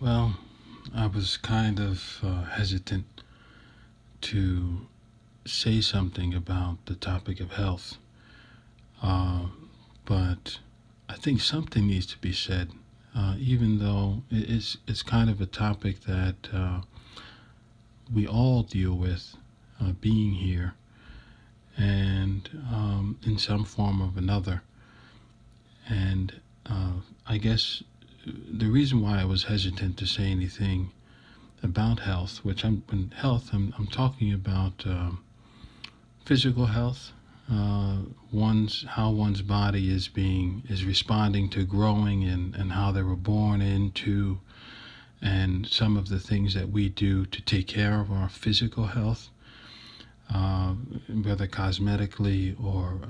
Well, I was kind of hesitant to say something about the topic of health, uh, but I think something needs to be said, even though it's kind of a topic that we all deal with being here and in some form or another. And I guess the reason why I was hesitant to say anything about health, which in health, I'm talking about physical health, one's how one's body is responding to growing and how they were born into, and some of the things that we do to take care of our physical health, whether cosmetically or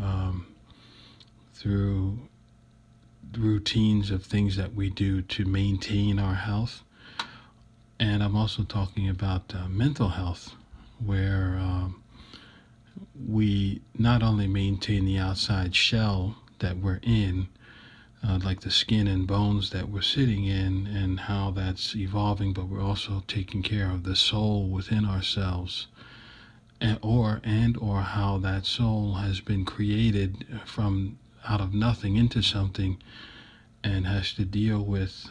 through routines of things that we do to maintain our health. And I'm also talking about mental health, where we not only maintain the outside shell that we're in, like the skin and bones that we're sitting in, and how that's evolving, but we're also taking care of the soul within ourselves, and or how that soul has been created from out of nothing into something and has to deal with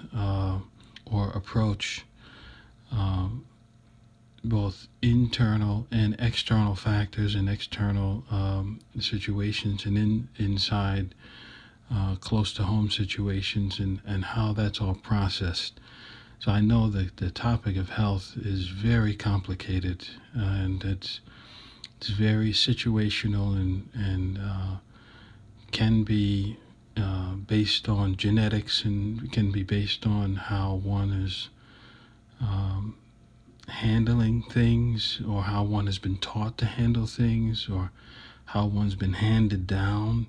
or approach um, both internal and external factors and external situations and inside close to home situations, and how that's all processed. So I know that the topic of health is very complicated, and it's very situational and can be based on genetics and can be based on how one is um, handling things, or how one has been taught to handle things, or how one's been handed down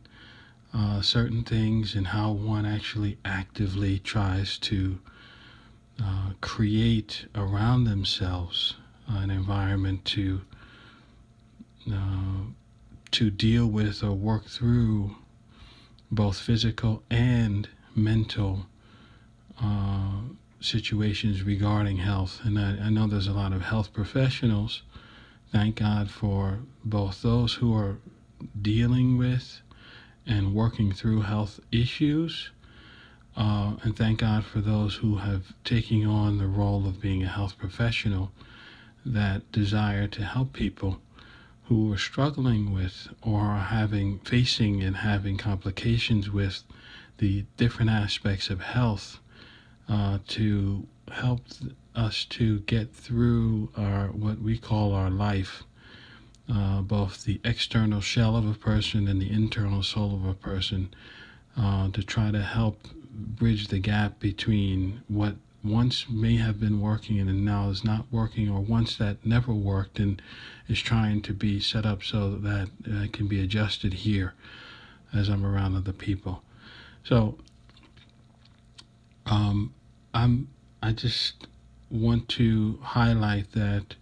certain things, and how one actually actively tries to create around themselves an environment uh, to deal with or work through both physical and mental uh, situations regarding health. And I know there's a lot of health professionals. Thank God for both those who are dealing with and working through health issues, and thank God for those who have taken on the role of being a health professional that desire to help people who are struggling with or are facing and having complications with the different aspects of health, to help us to get through our what we call our life, both the external shell of a person and the internal soul of a person, to try to help bridge the gap between what once may have been working and now is not working, or once that never worked and is trying to be set up so that it can be adjusted here as I'm around other people. So um, I just want to highlight that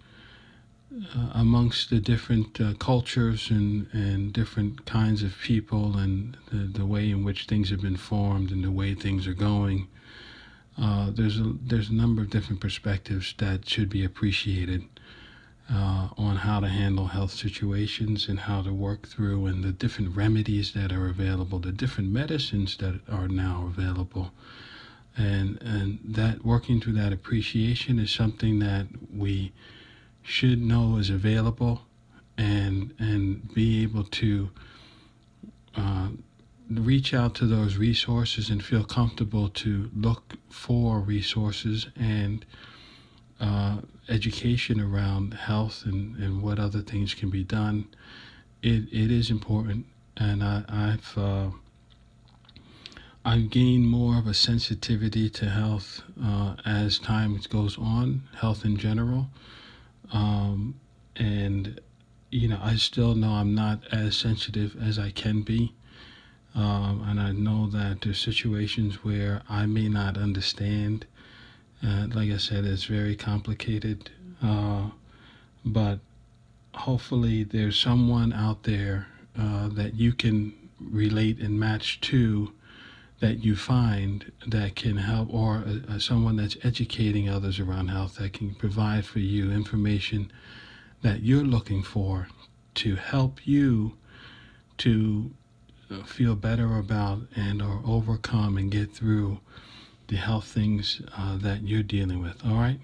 amongst the different cultures and different kinds of people, and the way in which things have been formed and the way things are going, there's a number of different perspectives that should be appreciated on how to handle health situations and how to work through, and the different remedies that are available, the different medicines that are now available. And that working through that appreciation is something that we should know is available, and be able to uh, reach out to those resources and feel comfortable to look for resources and education around health and what other things can be done. It is important, and I've gained more of a sensitivity to health as time goes on, health in general. And I still know I'm not as sensitive as I can be, and I know that there's situations where I may not understand. Like I said, it's very complicated, but hopefully there's someone out there that you can relate and match to, that you find that can help, or someone that's educating others around health that can provide for you information that you're looking for to help you to feel better about and or overcome and get through the health things that you're dealing with. All right?